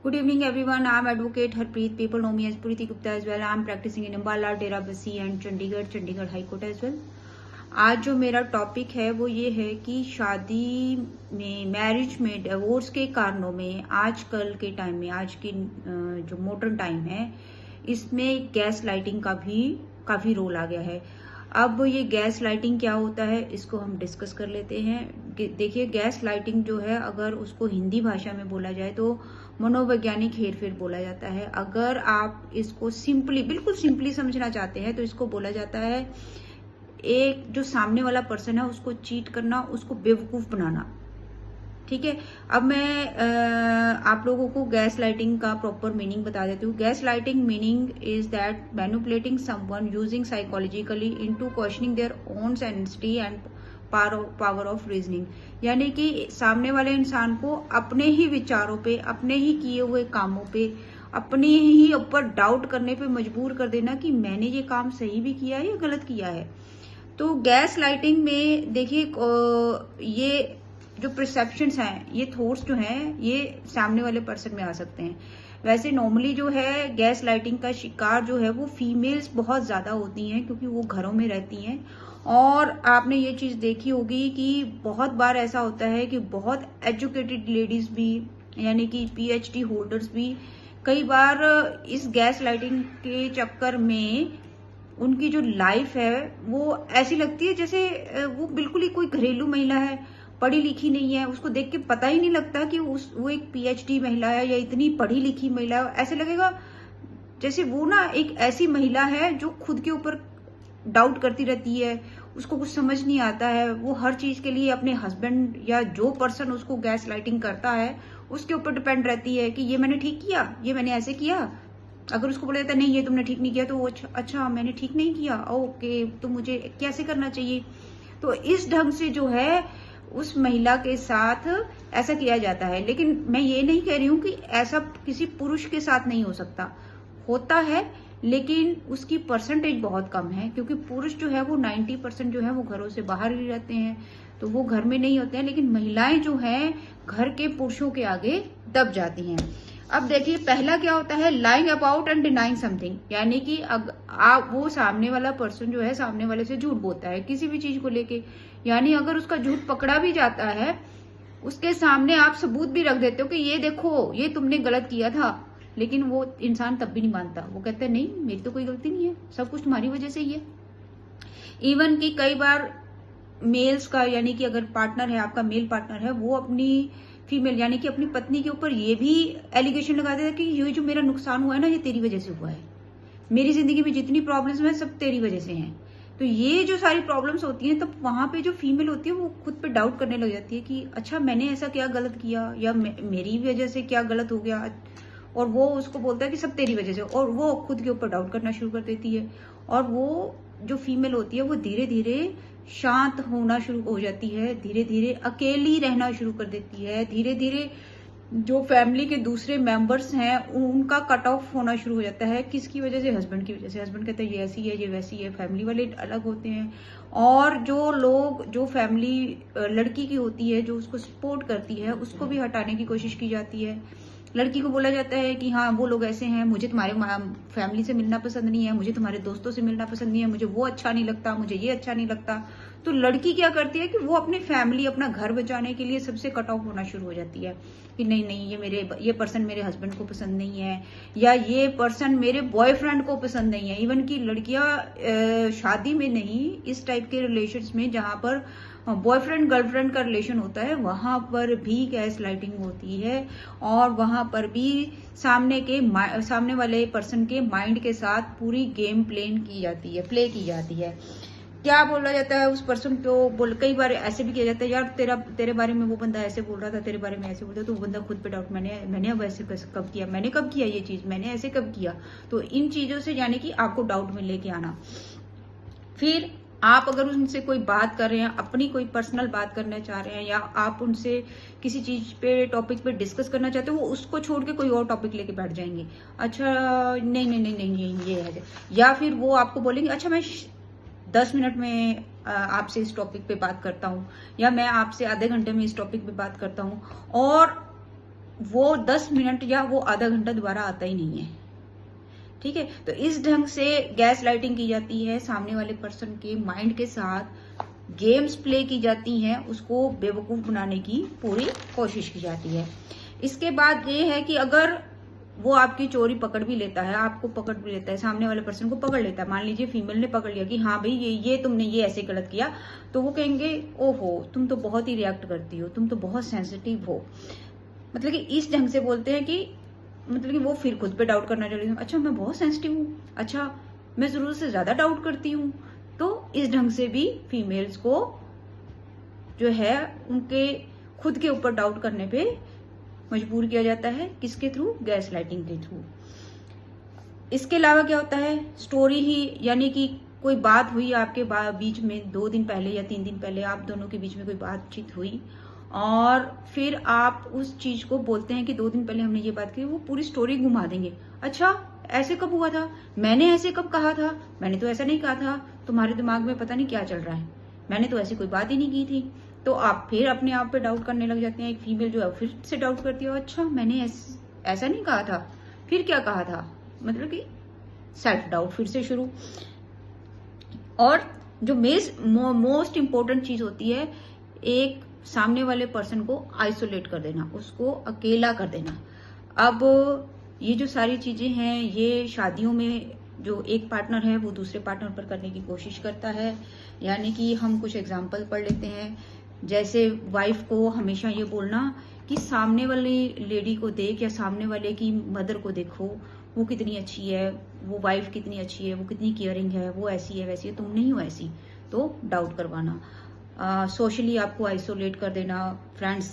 Good evening, everyone. I'm Advocate Harpreet. People know me as Puriti Gupta as well. I'm practicing in Ambala, Derabasi and Chandigarh High Court as well. आज जो मेरा topic है वो ये है कि शादी में, मैरिज में, डिवोर्स के कारणों में आजकल के टाइम में, आज की जो मॉडर्न टाइम है, इसमें गैस लाइटिंग का भी काफी रोल आ गया है। अब ये गैस लाइटिंग क्या होता है, इसको हम डिस्कस कर लेते हैं। देखिए, गैस लाइटिंग जो है, अगर उसको हिंदी भाषा में बोला जाए तो मनोवैज्ञानिक हेरफेर बोला जाता है। अगर आप इसको सिंपली, बिल्कुल सिंपली समझना चाहते हैं तो इसको बोला जाता है एक जो सामने वाला पर्सन है उसको चीट करना, उसको बेवकूफ बनाना। ठीक है, अब मैं आप लोगों को गैस लाइटिंग का प्रॉपर मीनिंग बता देती हूँ। Gas lighting meaning is that manipulating someone using psychologically into questioning their own sanity and power of reasoning. यानी कि सामने वाले इंसान को अपने ही विचारों पे, अपने ही किए हुए कामों पे, अपने ही ऊपर डाउट करने पे मजबूर कर देना कि मैंने ये काम सही भी किया है या गलत किया है। तो गैस लाइटिंग में देखिए, ये जो परसेप्शंस हैं, ये थॉट्स जो हैं, ये सामने वाले पर्सन में आ सकते हैं। वैसे नॉर्मली जो है गैस लाइटिंग का शिकार जो है वो फीमेल्स बहुत ज्यादा होती हैं, क्योंकि वो घरों में रहती हैं। और आपने ये चीज देखी होगी कि बहुत बार ऐसा होता है कि बहुत एजुकेटेड लेडीज भी, यानी कि पीएचडी होल्डर्स भी, कई बार इस गैस लाइटिंग के चक्कर में उनकी जो लाइफ है वो ऐसी लगती है जैसे वो बिल्कुल ही कोई घरेलू महिला है, पढ़ी लिखी नहीं है। उसको देख के पता ही नहीं लगता कि वो एक पीएचडी महिला है या इतनी पढ़ी लिखी महिला है। ऐसे लगेगा जैसे वो ना एक ऐसी महिला है जो खुद के ऊपर डाउट करती रहती है, उसको कुछ समझ नहीं आता है। वो हर चीज के लिए अपने हस्बैंड या जो पर्सन उसको गैस लाइटिंग करता है उसके ऊपर डिपेंड रहती है कि ये मैंने ठीक किया, ये मैंने ऐसे किया। अगर उसको बोला जाता नहीं ये तुमने ठीक नहीं किया, तो वो अच्छा मैंने ठीक नहीं किया, ओके तो मुझे कैसे करना चाहिए। तो इस ढंग से जो है उस महिला के साथ ऐसा किया जाता है। लेकिन मैं ये नहीं कह रही हूं कि ऐसा किसी पुरुष के साथ नहीं हो सकता, होता है, लेकिन उसकी परसेंटेज बहुत कम है। क्योंकि पुरुष जो है वो 90% जो है वो घरों से बाहर ही रहते हैं, तो वो घर में नहीं होते हैं। लेकिन महिलाएं जो हैं घर के पुरुषों के आगे दब जाती हैं। अब देखिए, पहला क्या होता है, lying about and denying something. यानी कि आप वो सामने वाला पर्सन जो है सामने वाले से झूठ बोलता है किसी भी चीज को लेके। यानी अगर उसका झूठ पकड़ा भी जाता है, उसके सामने आप सबूत भी रख देते हो कि ये देखो ये तुमने गलत किया था, लेकिन वो इंसान तब भी नहीं मानता। वो कहता है नहीं, मेरी तो कोई गलती नहीं है, सब कुछ तुम्हारी वजह से ही है। इवन कि कई बार मेल्स का, यानी कि अगर पार्टनर है आपका, मेल पार्टनर है, वो अपनी फीमेल यानी कि अपनी पत्नी के ऊपर ये भी एलिगेशन लगा देता है कि ये जो मेरा नुकसान हुआ है ना, ये तेरी वजह से हुआ है, मेरी जिंदगी में जितनी प्रॉब्लम्स हैं सब तेरी वजह से हैं। तो ये जो सारी प्रॉब्लम्स होती हैं, तब वहां पे जो फीमेल होती है वो खुद पे डाउट करने लग जाती है कि अच्छा मैंने ऐसा क्या गलत किया, या मेरी वजह से क्या गलत हो गया। और वो उसको बोलता है कि सब तेरी वजह से, और वो खुद के ऊपर डाउट करना शुरू कर देती है। और वो जो फीमेल होती है वो धीरे धीरे शांत होना शुरू हो जाती है, धीरे धीरे अकेली रहना शुरू कर देती है, धीरे धीरे जो फैमिली के दूसरे मेंबर्स हैं उनका कट ऑफ होना शुरू हो जाता है। किसकी वजह से? हस्बैंड की वजह से। हस्बैंड कहता है ये ऐसी है, ये वैसी है, फैमिली वाले अलग होते हैं। और जो लोग, जो फैमिली लड़की की होती है, जो उसको सपोर्ट करती है, उसको भी हटाने की कोशिश की जाती है। लड़की को बोला जाता है कि हाँ वो लोग ऐसे हैं, मुझे तुम्हारे फैमिली से मिलना पसंद नहीं है, मुझे तुम्हारे दोस्तों से मिलना पसंद नहीं है, मुझे वो अच्छा नहीं लगता, मुझे ये अच्छा नहीं लगता। तो लड़की क्या करती है कि वो अपनी फैमिली, अपना घर बचाने के लिए सबसे कट ऑफ होना शुरू हो जाती है कि नहीं नहीं, ये पर्सन मेरे हस्बैंड को पसंद नहीं है, या ये पर्सन मेरे बॉयफ्रेंड को पसंद नहीं है। इवन की लड़कियां शादी में नहीं, इस टाइप के रिलेशंस में जहां पर बॉयफ्रेंड गर्लफ्रेंड का रिलेशन होता है, वहां पर भी गैस लाइटिंग होती है। और वहां पर भी सामने वाले पर्सन के माइंड के साथ पूरी गेम प्ले की जाती है। क्या बोला जाता है उस पर्सन को, कई बार ऐसे भी किया जाता है, यार तेरे बारे में वो बंदा ऐसे बोल रहा था, तेरे बारे में ऐसे बोल रहा था, तो वो बंदा खुद पे डाउट, मैंने अब ऐसे कब किया, मैंने कब किया ये चीज, मैंने ऐसे कब किया। तो इन चीजों से यानी कि आपको डाउट में लेके आना। फिर आप अगर उनसे कोई बात कर रहे हैं, अपनी कोई पर्सनल बात करना चाह रहे हैं, या आप उनसे किसी चीज पे, टॉपिक पे डिस्कस करना चाहते हो, वो उसको छोड़ के कोई और टॉपिक लेके बैठ जाएंगे। अच्छा नहीं नहीं नहीं नहीं ये है, या फिर वो आपको बोलेंगे अच्छा मैं 10 मिनट में आपसे इस टॉपिक पे बात करता हूँ, या मैं आपसे आधे घंटे में इस टॉपिक पे बात करता हूँ। और वो 10 मिनट या वो आधा घंटा दोबारा आता ही नहीं है। ठीक है, तो इस ढंग से गैस लाइटिंग की जाती है, सामने वाले पर्सन के माइंड के साथ गेम्स प्ले की जाती हैं, उसको बेवकूफ बनाने की पूरी कोशिश की जाती है। इसके बाद ये है कि अगर वो आपकी चोरी पकड़ भी लेता है, आपको पकड़ भी लेता है, सामने वाले पर्सन को पकड़ लेता है, मान लीजिए फीमेल ने पकड़ लिया कि हाँ भाई ये तुमने ये ऐसे गलत किया, तो वो कहेंगे ओहो तुम तो बहुत ही रिएक्ट करती हो, तुम तो बहुत सेंसिटिव हो। मतलब कि इस ढंग से बोलते हैं कि मतलब कि वो फिर खुद पे डाउट करना चाहती हूँ, अच्छा मैं बहुत सेंसिटिव हूँ, अच्छा मैं जरूरत से ज्यादा डाउट करती हूँ। तो इस ढंग से भी फीमेल्स को जो है उनके खुद के ऊपर डाउट करने पे मजबूर किया जाता है, किसके थ्रू? गैस लाइटिंग के थ्रू। इसके अलावा क्या होता है, स्टोरी ही, यानी कि कोई बात हुई आपके बीच में 2 दिन पहले या 3 दिन पहले, आप दोनों के बीच में कोई बातचीत हुई और फिर आप उस चीज को बोलते हैं कि 2 दिन पहले हमने ये बात की, वो पूरी स्टोरी घुमा देंगे। अच्छा ऐसे कब हुआ था, मैंने ऐसे कब कहा था, मैंने तो ऐसा नहीं कहा था, तुम्हारे दिमाग में पता नहीं क्या चल रहा है, मैंने तो ऐसी कोई बात ही नहीं की थी। तो आप फिर अपने आप पे डाउट करने लग जाते हैं। एक फीमेल जो है फिर से डाउट करती है, अच्छा मैंने ऐसा नहीं कहा था, फिर क्या कहा था, मतलब कि सेल्फ डाउट फिर से शुरू। और जो मोस्ट इंपॉर्टेंट चीज होती है, एक सामने वाले पर्सन को आइसोलेट कर देना, उसको अकेला कर देना। अब ये जो सारी चीजें हैं, ये शादियों में जो एक पार्टनर है वो दूसरे पार्टनर पर करने की कोशिश करता है। यानी कि हम कुछ एग्जाम्पल पढ़ लेते हैं, जैसे वाइफ को हमेशा ये बोलना कि सामने वाली लेडी को देख, या सामने वाले की मदर को देखो, वो कितनी अच्छी है, वो वाइफ कितनी अच्छी है, वो कितनी केयरिंग है, वो ऐसी है वैसी है, तुम नहीं हो ऐसी। तो डाउट करवाना, सोशली आपको आइसोलेट कर देना फ्रेंड्स से।